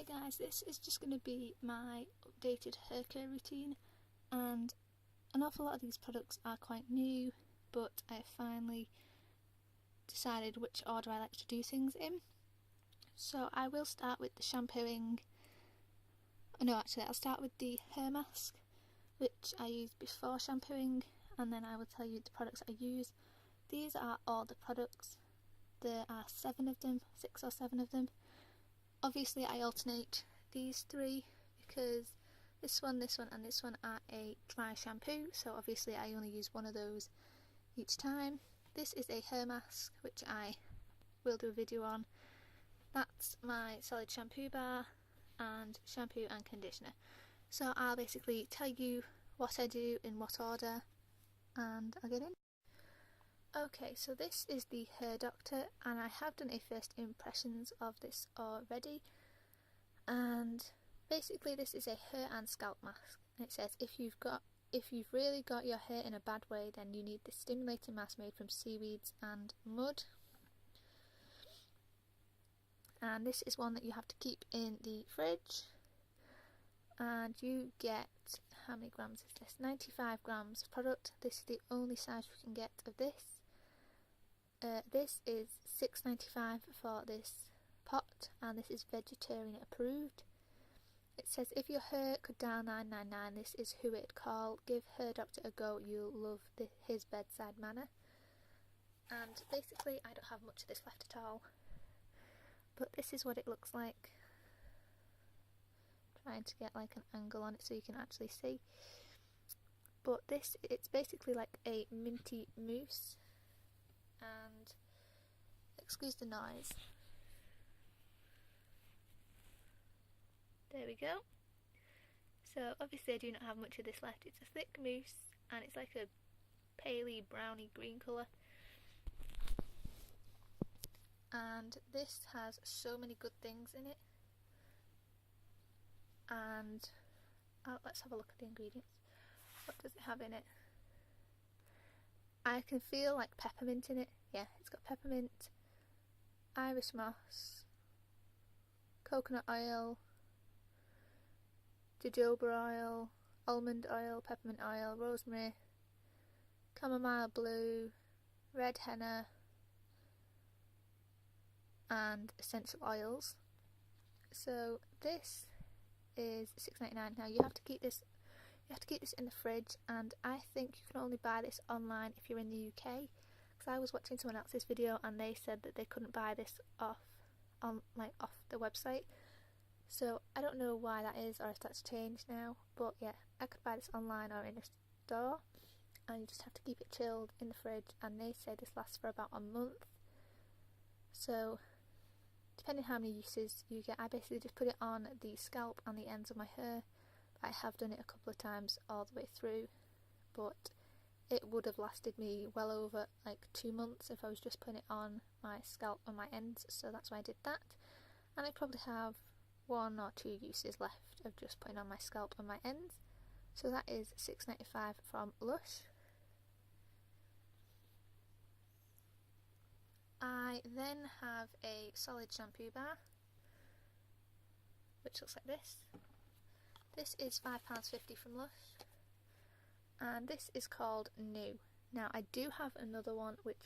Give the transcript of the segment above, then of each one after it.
Hey guys, this is just going to be my updated hair care routine, and an awful lot of these products are quite new, but I have finally decided which order I like to do things in. So I will start with the shampooing. No, actually I'll start with the hair mask, which I use before shampooing, and then I will tell you the products I use. These are all the products. There are 7 of them, 6 or 7 of them. Obviously I alternate these 3 because this one and this one are a dry shampoo, so obviously I only use one of those each time. This is a hair mask, which I will do a video on. That's my solid shampoo bar and shampoo and conditioner. So I'll basically tell you what I do in what order and I'll get in. Okay, so this is the Hair Doctor, and I have done a first impressions of this already, and basically this is a hair and scalp mask, and it says if you've really got your hair in a bad way, then you need this stimulating mask made from seaweeds and mud. And this is one that you have to keep in the fridge, and you get, how many grams is this? 95 grams of product. This is the only size you can get of this. This is $6.95 for this pot, and this is vegetarian approved. It says if your hair could dial 999, this is who it'd call. Give Hair Doctor a go, you'll love his bedside manner. And basically I don't have much of this left at all, but this is what it looks like. Trying to get like an angle on it so you can actually see. But it's basically like a minty mousse. And excuse the noise. There we go. So obviously I do not have much of this left. It's a thick mousse and it's like a paley browny green colour. And this has so many good things in it. And let's have a look at the ingredients. What does it have in it? I can feel like peppermint in it. Yeah, it's got peppermint, Irish moss, coconut oil, jojoba oil, almond oil, peppermint oil, rosemary, chamomile blue, red henna, and essential oils. So this is $6.99. Now you have to keep this in the fridge, and I think you can only buy this online if you're in the UK, because I was watching someone else's video and they said that they couldn't buy this off the website. So I don't know why that is, or if that's changed now, but yeah, I could buy this online or in a store, and you just have to keep it chilled in the fridge, and they say this lasts for about a month. So depending how many uses you get, I basically just put it on the scalp and the ends of my hair. I have done it a couple of times all the way through, but it would have lasted me well over like 2 months if I was just putting it on my scalp and my ends, so that's why I did that. And I probably have 1 or 2 uses left of just putting on my scalp and my ends. So that is $6.95 from Lush. I then have a solid shampoo bar, which looks like this. This is £5.50 from Lush, and this is called New. Now I do have another one which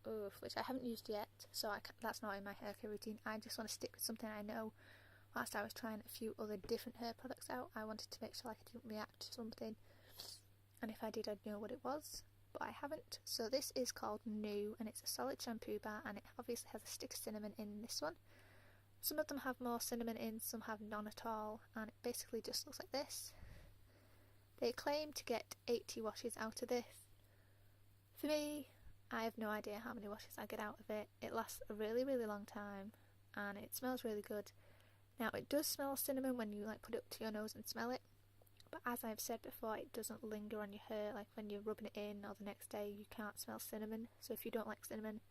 I haven't used yet, so that's not in my hair care routine. I just want to stick with something I know. Whilst I was trying a few other different hair products out, I wanted to make sure I didn't react to something, and if I did, I'd know what it was, but I haven't. So this is called New, and it's a solid shampoo bar, and it obviously has a stick of cinnamon in this one. Some of them have more cinnamon in, some have none at all, and it basically just looks like this. They claim to get 80 washes out of this. For me, I have no idea how many washes I get out of it. It lasts a really, really long time, and it smells really good. Now it does smell cinnamon when you put it up to your nose and smell it, but as I've said before, it doesn't linger on your hair. Like when you're rubbing it in or the next day, you can't smell cinnamon. So if you don't like cinnamon,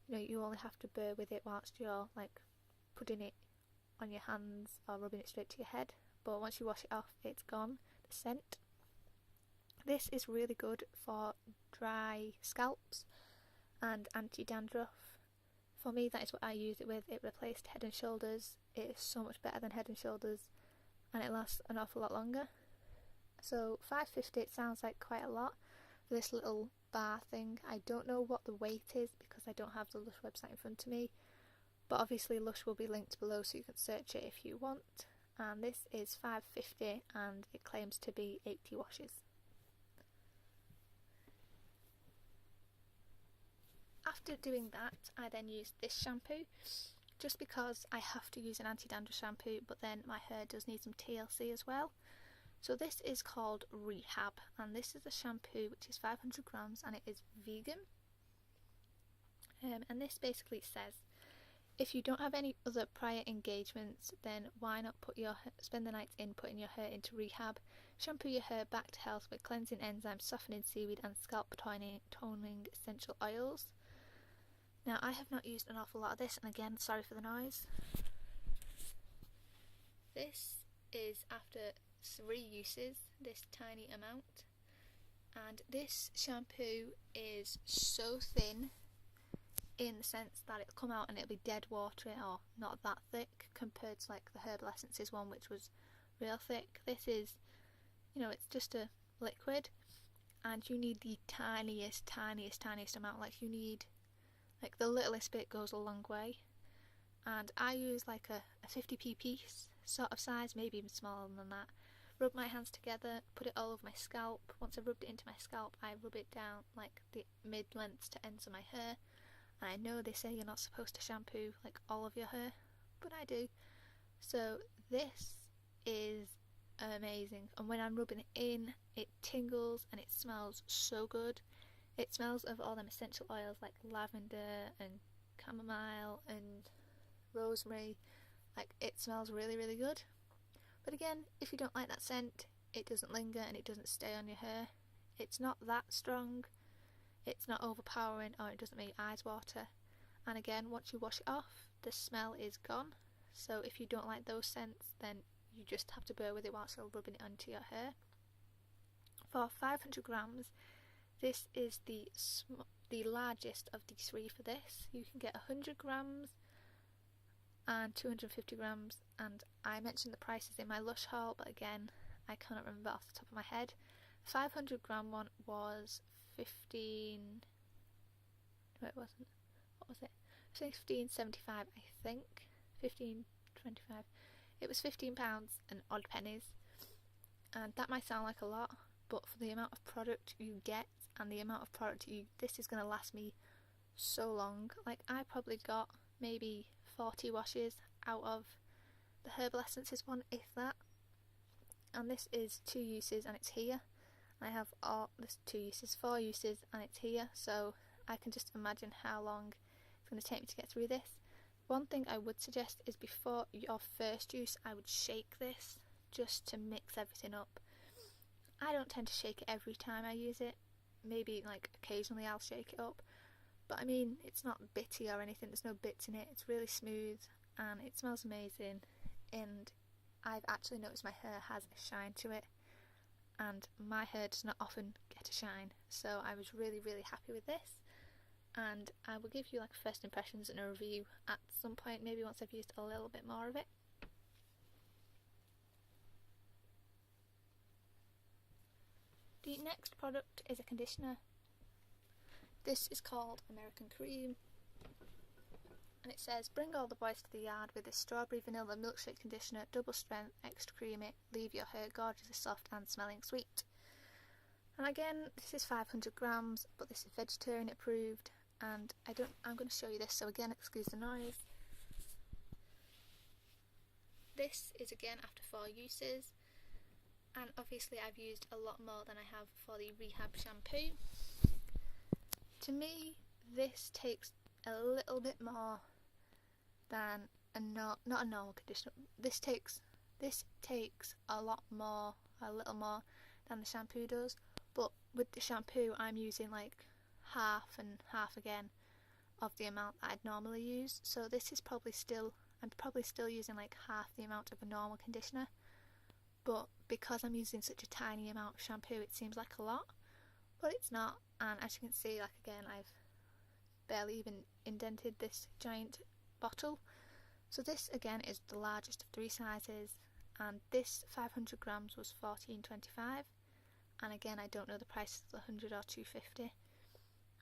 you only have to bear with it whilst you're putting it on your hands or rubbing it straight to your head, but once you wash it off, it's gone, the scent. This is really good for dry scalps and anti-dandruff. For me, that is what I use it with. It replaced Head and Shoulders it is so much better than Head and Shoulders, and it lasts an awful lot longer. So £5.50, it sounds like quite a lot for this little bar thing. I don't know what the weight is because I don't have the Lush website in front of me, but obviously Lush will be linked below so you can search it if you want. And this is £5.50 and it claims to be 80 washes. After doing that, I then used this shampoo, just because I have to use an anti-dandruff shampoo, but then my hair does need some TLC as well. So this is called Rehab, and this is a shampoo which is 500 grams and it is vegan. And this basically says, if you don't have any other prior engagements, then why not spend the night in putting your hair into rehab. Shampoo your hair back to health with cleansing enzymes, softening seaweed and scalp toning essential oils. Now, I have not used an awful lot of this, and again, sorry for the noise. This is after 3 uses, this tiny amount, and this shampoo is so thin in the sense that it'll come out and it'll be dead watery or not that thick compared to like the Herbal Essences one, which was real thick. This is, it's just a liquid, and you need the tiniest amount. Like, you need, like, the littlest bit goes a long way, and I use like a 50p piece sort of size, maybe even smaller than that. Rub my hands together, put it all over my scalp. Once I've rubbed it into my scalp, I rub it down like the mid-lengths to ends of my hair. And I know they say you're not supposed to shampoo like all of your hair, but I do. So this is amazing, and when I'm rubbing it in, it tingles and it smells so good. It smells of all them essential oils like lavender and chamomile and rosemary. Like, it smells really, really good. But again, if you don't like that scent, it doesn't linger and it doesn't stay on your hair. It's not that strong, it's not overpowering, or it doesn't make your eyes water. And again, once you wash it off, the smell is gone. So if you don't like those scents, then you just have to bear with it whilst you're rubbing it onto your hair. For 500 grams, this is the largest of the 3 for this. You can get 100 grams and 250 grams, and I mentioned the prices in my Lush haul, but again, I cannot remember off the top of my head. The 500 gram one was 15. No, it wasn't. What was it? 15.75, I think. 15.25. It was £15 and odd pennies, and that might sound like a lot, but for the amount of product you get and the amount of product this is going to last me so long. Like, I probably got maybe 40 washes out of the Herbal Essences one, if that. And this is 2 uses and it's here. I have this 2 uses, 4 uses and it's here, so I can just imagine how long it's going to take me to get through this. One thing I would suggest is before your first use, I would shake this just to mix everything up. I don't tend to shake it every time I use it. Maybe like occasionally I'll shake it up, but I mean, it's not bitty or anything. There's no bits in it. It's really smooth and it smells amazing, and I've actually noticed my hair has a shine to it, and my hair does not often get a shine, so I was really, really happy with this. And I will give you like first impressions and a review at some point, maybe once I've used a little bit more of it. The next product is a conditioner. This is called American Cream, and it says, bring all the boys to the yard with this strawberry vanilla milkshake conditioner, double strength, extra creamy, leave your hair gorgeously soft and smelling sweet. And again, this is 500 grams, but this is vegetarian approved, and I'm going to show you this, so again, excuse the noise. This is again after 4 uses, and obviously I've used a lot more than I have for the Rehab shampoo. To me, this takes a little bit more than not a normal conditioner. This takes a little more than the shampoo does, but with the shampoo I'm using like half and half again of the amount that I'd normally use, so this is I'm probably still using like half the amount of a normal conditioner, but because I'm using such a tiny amount of shampoo, it seems like a lot, but it's not. And as you can see, like again, I've barely even indented this giant bottle, So this again is the largest of 3 sizes, and this 500 grams was $14.25, and again I don't know the price of the 100 or 250,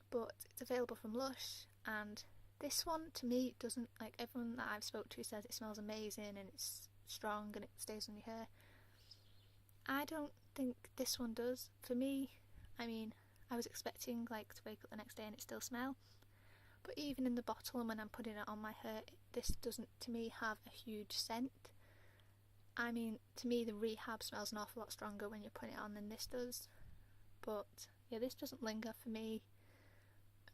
but it's available from Lush. And this one to me doesn't, like, everyone that I've spoke to says it smells amazing and it's strong and it stays on your hair. I don't think this one does. For me, I mean, I was expecting like to wake up the next day and it still smell, but even in the bottle and when I'm putting it on my hair, this doesn't to me have a huge scent. I mean, to me the Rehab smells an awful lot stronger when you put it on than this does, but yeah, this doesn't linger for me.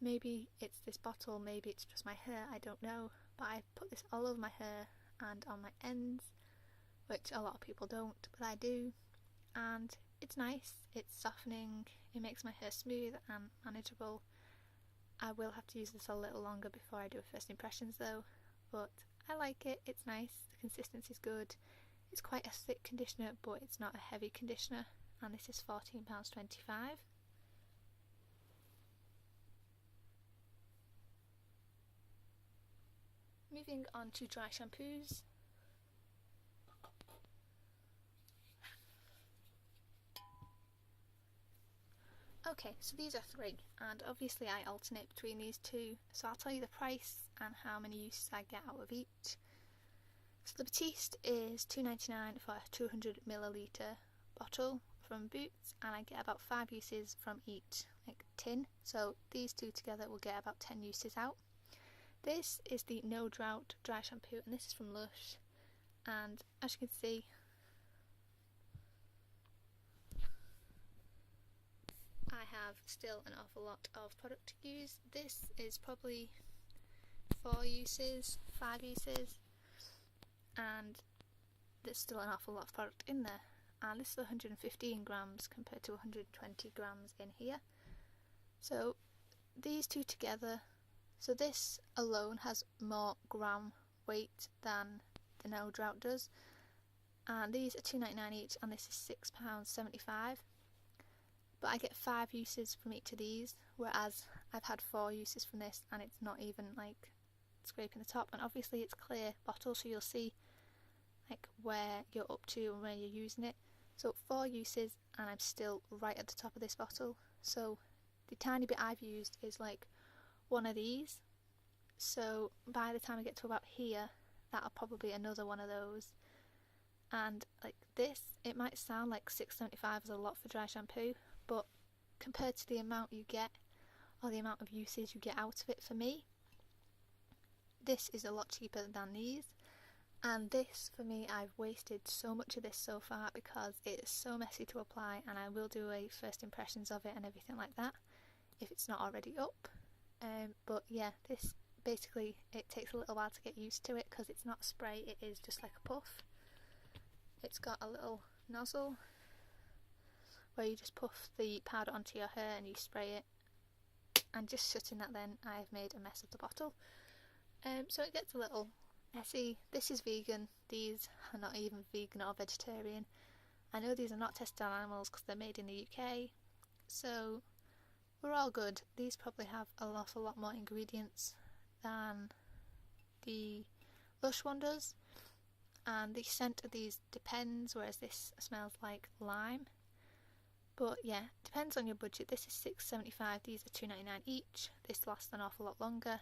Maybe it's this bottle, maybe it's just my hair, I don't know, but I put this all over my hair and on my ends, which a lot of people don't, but I do, and it's nice, it's softening, it makes my hair smooth and manageable. I will have to use this a little longer before I do a first impressions though, but I like it, it's nice, the consistency is good, it's quite a thick conditioner but it's not a heavy conditioner, and this is £14.25. Moving on to dry shampoos. Okay, so these are 3, and obviously I alternate between these 2, so I'll tell you the price and how many uses I get out of each. So the Batiste is $2.99 for a 200ml bottle from Boots, and I get about 5 uses from each like tin, so these 2 together will get about 10 uses out. This is the No Drought dry shampoo, and this is from Lush, and as you can see, I have still an awful lot of product to use. This is probably 4 uses, 5 uses, and there's still an awful lot of product in there, and this is 115 grams compared to 120 grams in here. So these 2 together, so this alone has more gram weight than the No Drought does, and these are $2.99 each, and this is £6.75. But I get 5 uses from each of these, whereas I've had 4 uses from this and it's not even like scraping the top. And obviously it's clear bottle, so you'll see like where you're up to and where you're using it. So 4 uses and I'm still right at the top of this bottle. So the tiny bit I've used is like one of these, so by the time I get to about here, that'll probably be another one of those. And like this, it might sound like $6.75 is a lot for dry shampoo, but compared to the amount you get or the amount of usage you get out of it, for me, this is a lot cheaper than these. And this, for me, I've wasted so much of this so far because it is so messy to apply, and I will do a first impressions of it and everything like that if it's not already up. But yeah, this basically, it takes a little while to get used to it because it's not spray, it is just like a puff. It's got a little nozzle where you just puff the powder onto your hair and you spray it, and just shutting that, then I've made a mess of the bottle. So it gets a little messy. This is vegan, these are not even vegan or vegetarian. I know these are not tested on animals because they're made in the UK, so we're all good. These probably have an awful lot more ingredients than the Lush one does, and the scent of these depends, whereas this smells like lime. But yeah, depends on your budget. This is $6.75, these are $2.99 each. This lasts an awful lot longer.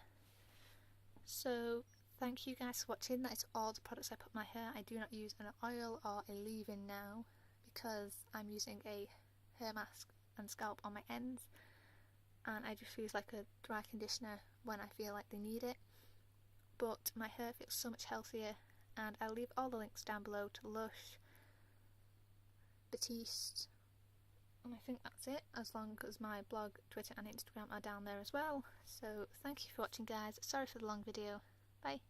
So thank you guys for watching. That is all the products I put in my hair. I do not use an oil or a leave-in now because I'm using a hair mask and scalp on my ends, and I just use like a dry conditioner when I feel like they need it. But my hair feels so much healthier, and I'll leave all the links down below to Lush, Batiste, and I think that's it, as long as my blog, Twitter and Instagram are down there as well. So thank you for watching guys, sorry for the long video, bye.